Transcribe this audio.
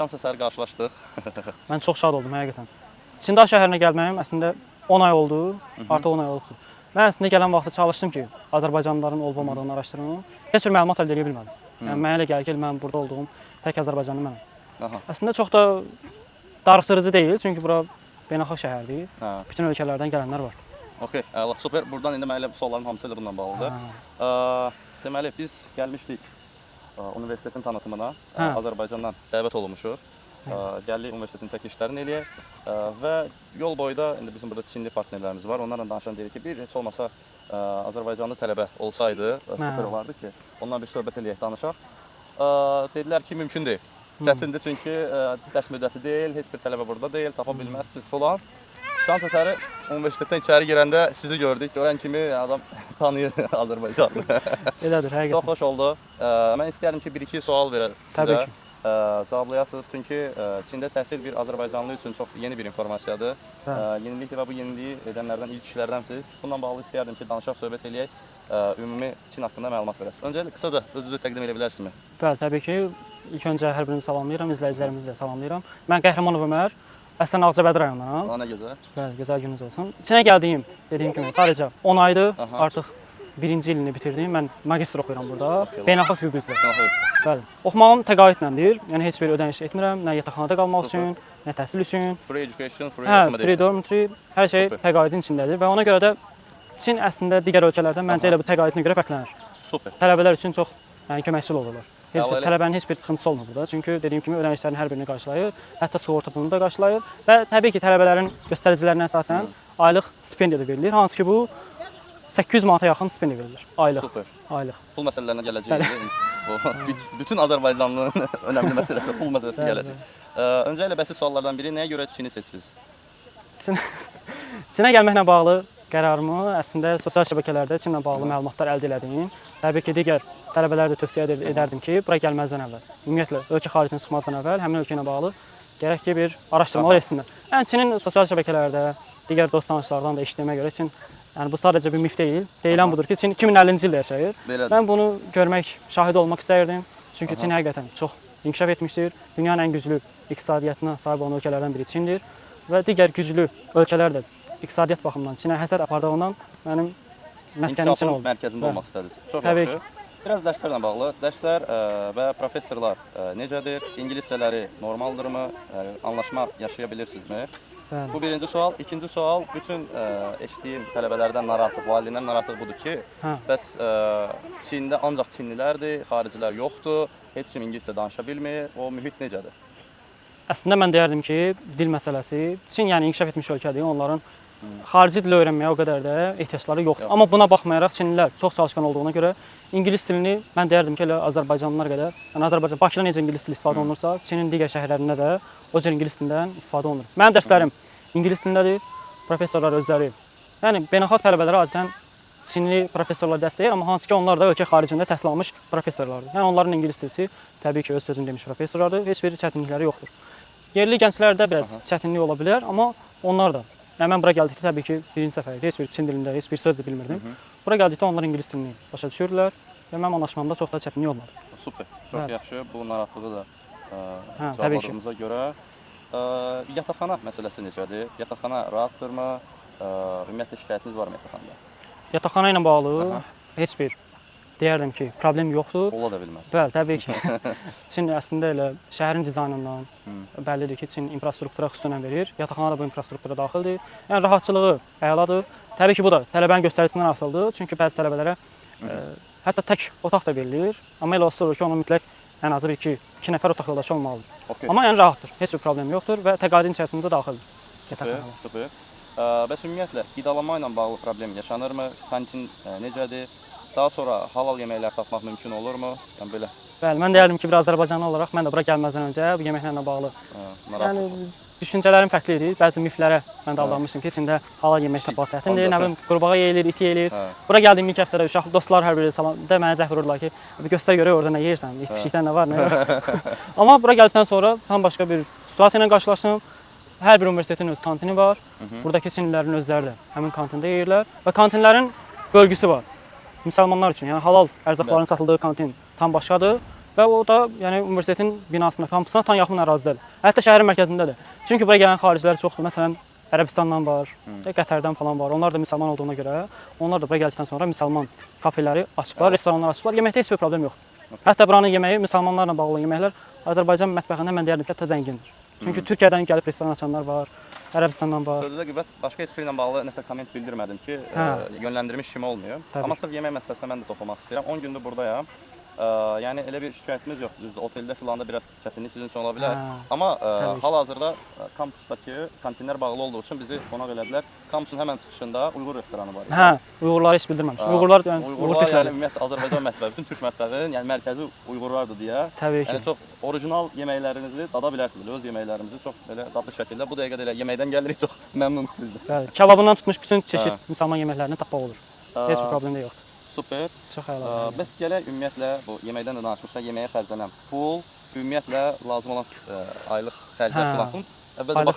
şans əsəri qarşılaşdıq. Mən çox şad oldum həqiqətən. Çindar şəhərinə gəlməyim əslində 10 ay oldu, artıq 10 ay oldu. Mən əslində gələn vaxtı çalışdım ki, Azərbaycanlıların olub-olmadığını araşdırım. Heç bir məlumat əldə edə bilmədim. Yəni mənə elə gəlir ki, mənim burada olduğum tək Azərbaycanlı mənəm. Əslində çox da darıxdırıcı deyil, çünki bura beynəlxalq şəhərdir. Bütün ölkələrdən gələnlər var. Okey, super. Buradan indi mənə sualların hamısı ilə bununla bağlıdır. Deməli, biz gəlmişdik universitetin tanıtımına, Azərbaycandan dəvət olunmuşuq. Gəldik universitetin tək işlərini eləyək və yol boyda indi bizim burada Çinli partnerlərimiz var. Onlarla danışan deyirik ki, bir heç olmasa Azərbaycanlı tələbə olsaydı super olardı ki, onlarla bir söhbət eləyək, danışaq. Dedilər ki, mümkün deyil. Çətindir çünki dərs müddəti deyil, heç bir tələbə burada deyil, tapa bilməzsiniz falan. Şans əsəri universitetdən içəri girəndə sizi gördük. Görən kimi adam tanıyır Azərbaycanlı. Elədir, həqiqətən. Çox xoş oldu. Mən istəyərdim ki, bir-iki sual verək sizə. Cavablayasınız. Çünki Çində təhsil bir Azərbaycanlı üçün çox yeni bir informasiyadır. Yenilikdir və bu yeniliyi edənlərdən ilk kişilərdənsiniz. Bununla bağlı istəyərdim ki, danışaq, söhbət eləyək, ümumi Çin haqqında məlumat verəsiniz. Öncəliklə qısaca özünüzü təqdim edə bilərsinizmi? Bəli, təbii ki. İlk öncə hər birini salamlayıram, izləyicilərimizi də salamlayıram. Mən Qəhrəmanov Ömər, əslən Ağcabədi rayonundanam. Nə gözəl. Bəli, gözəl gününüz olsun. İçinə gəldiyim, dediyim kimi, sadəcə 10 aydır, artıq birinci ilini bitirdim. Mən magistr oxuyuram burada, beynəlxalq hüquq üzrə. Bəli, oxumağım təqaüdləndir, yəni heç bir ödəniş etmirəm, nə yataqxanada qalmaq üçün, nə təhsil üçün. Free education, free accommodation. Free dormitory, hər şey təqaüdün içindədir və ona görə də Çin əslində digər ölkələrdən məncə elə bu təqaüdünə görə fərqlənir. Super. Tələbələr üçün çox köməkçil olurlar. Tələbənin heç bir sıxıntısı olmur burada. Çünki dediyim kimi ödənişlərin hər birini qarşılayır, hətta sığorta pulunu da qarşılayır və təbii ki, tələbələrin göstəricilərinə əsasən aylıq stipendiya da verilir. Hansı ki, bu 800 manata yaxın stipendiya verilir aylıq. Super. Aylıq. Pul məsələlərinə gələcək. Bütün Azərbaycanlının önəmli məsələsi pul məsələsi gələcək. Öncəliklə bəsit suallardan biri, nəyə görə Çini seçdiniz? Çinə gəlməklə bağlı qərarımı əslində sosial şəbəkələrdə Çinlə bağlı məlumatlar əldə elədim. Təbii ki, digər tələbələrə də tövsiyə edərdim ki, bura gəlməzdən əvvəl, ümumiyyətlə ölkə xaricinə çıxmazdan əvvəl həmin ölkə ilə bağlı gərək ki, bir araşdırmalar etsinlər. Yəni Çinin sosial şəbəkələrdə, digər dost tanışlardan da eşitdiyimə görə Çin, yəni bu sadəcə bir mif deyil. Deyilən budur ki, Çin 2050-ci ildə yaşayır. Mən bunu görmək, şahid olmaq istəyirdim. Çünki Çin həqiqətən çox inkişaf etmişdir. Dünyanın ən güclü iqtisadiyyatına sahib olan ölkələrdən biri Çindir və digər güclü ölkələr də iqtisadiyyat baxımından Çinə həsəd apardığından mənim məskənim Çin oldu. Mərkəzində olmaq istədiniz. Çox yaxşı. Biraz dərslərlə bağlı. Dərslər və professorlar necədir? İngiliscələri normaldırmı? Anlaşma yaşaya bilirsinizmi? Bu birinci sual. İkinci sual, bütün eşitdiyim tələbələrdən narahatlıq, valideynlərin narahatlıq budur ki, bəs Çində ancaq Çinlilərdir, xaricilər yoxdur, heç kim ingiliscə danışa bilmir. O mühit necədir? Əslində mən deyərdim ki, dil məsələsi, Çin yəni inkişaf etmiş ölkədir, onların xarici dili öyrənməyə o qədər də ehtiyacları yoxdur. Amma buna baxmayaraq Çinlilər çox çalışqan olduğuna görə ingilis dilini mən deyərdim ki, elə Azərbaycanlılar qədər, yəni Azərbaycan Bakıda necə ingilis dili istifadə olunursa, Çinin digər şəhərlərində də o cür ingilis dilindən istifadə olunur. Mənim dərslərim ingilis dilindədir, professorlar özləri. Yəni beynəlxalq tələbələrə adətən Çinli professorlar dərs deyir, amma hansı ki, onlar da ölkə xaricində təhsil almış professorlardır. Yəni onların ingilis dilisi təbii ki, öz sözünü demiş professorlardır, heç bir çətinlikləri yoxdur. Yerli gənclərdə biraz çətinlik ola bilər, amma onlar da. Yəni mən bura gəldikdə təbii ki, birinci səfərdə heç bir Çin dilində heç bir söz də bilmirdim. Bura gəldikdə onlar ingilis dilini başa düşürdülər və mənim anlaşmamda çox da çətinlik olmadı. Super, çox yaxşı. Bu narahatlığı da cavabladığımıza görə. Yataqxana məsələsi necədir? Yataqxana rahatdırmı? Ümumiyyətlə şikayətiniz varmı yataqxanada? Yataqxana ilə bağlı heç bir deyərdim ki, problem yoxdur. Ola da bilməz. Bəli, təbii ki. Çin əslində elə şəhərin dizaynından bəllidir ki, Çin infrastruktura xüsusən verir. Yataqxana da bu infrastruktura daxildir. Yəni rahatçılığı əladır. Təbii ki, bu da tələbənin göstəricisindən asılıdır. Çünki bəzi tələbələrə hətta tək otaq da verilir. Amma elə olsa olur ki, onun mütləq ən azı bir iki nəfər otaq yoldaşı olmalıdır. Amma yəni rahatdır. Heç bir problem yoxdur və təqaüdün içərisində daxildir yataqxana. Super. Bəs ümumiyyətlə qidalanma ilə bağlı problem yaşanırmı? Kantin necədir? Daha sonra halal yeməklər tapmaq mümkün olurmu? Yəni belə. Bəli, mən deyərdim ki, bir Azərbaycanlı olaraq mən də bura gəlməzdən öncə bu yeməklərlə bağlı yəni düşüncələrim fərqli idi. Bəzi miflərə mən də aldanmışdım ki, içində halal yemək tapmaq çətindir. Nə bilim, qurbağa yeyilir, it yeyilir. Bura gəldiyim ilk həftədə uşaq dostlar hər biri salam da mənə zəng vururlar ki, bir göstər görək orada nə yeyirsən, it pişikdən nə var, nə yox. Amma bura gəldikdən sonra tam başqa bir situasiya ilə qarşılaşdım. Hər bir universitetin öz kantini var. Buradakı Çinlilərin özləri də həmin kantində yeyirlər və kantinlərin bölgüsü var. Müsəlmanlar üçün, yəni halal ərzaqların satıldığı kantin tam başqadır. və o da yəni universitetin binasına, kampusuna tam yaxın ərazidədir. Hətta şəhərin mərkəzindədir. Çünki buraya gələn xaricilər çoxdur. Məsələn, Ərəbistandan var, Qətərdən falan var. Onlar da müsəlman olduğuna görə, onlar da buraya gəldikdən sonra müsəlman kafeləri açıblar, restoranlar açıblar. Yeməkdə heç bir problem yoxdur. Hətta buranın yeməyi müsəlmanlarla bağlı yeməklər Azərbaycan mətbəxindən mən deyərdim ki, hətta zəngindir. Çünki Türkiyədən gəlib restoran açanlar var, Ərəbistandan var. Sözdə qüvvət başqa heç biri ilə bağlı nəsə komment bildirmədim ki, yönləndirmiş kimi olmuyor. Tabii. Amma sırf yemək məsələsinə mən də toxunmaq istəyirəm. 10 gündür buradayam. Yəni elə bir şikayətimiz yoxdur. Düzdür, oteldə filanda biraz çətinlik sizin üçün ola bilər. Amma hal-hazırda kampusdakı kantinlər bağlı olduğu üçün bizi qonaq elədilər. Kampusun həmən çıxışında Uyğur restoranı var. Hə, Uyğurları heç bildirməmişəm. Uyğurlar yəni Uyğur Uyğurlar yəni türkləri. ümumiyyətlə Azərbaycan mətbəxi, bütün türk mətbəxinin yəni mərkəzi Uyğurlardır deyə. Təbii ki. Yəni çox orijinal yeməklərinizi dada bilərsiniz. Öz yeməklərimizi çox belə dadlı şəkildə. Bu dəqiqədə elə yeməkdən gəlirik, çox məmnunuq bizdə. Bəli, kababından tutmuş bütün çeşid müsəlman yeməklərini tapmaq olur. Heç bir problem də yoxdur. Super. Çox əla. Bəs gələk ümumiyyətlə bu yeməkdən də danışmışlar, yeməyə xərclənən pul, ümumiyyətlə lazım olan aylıq xərclər filan. Əvvəlcə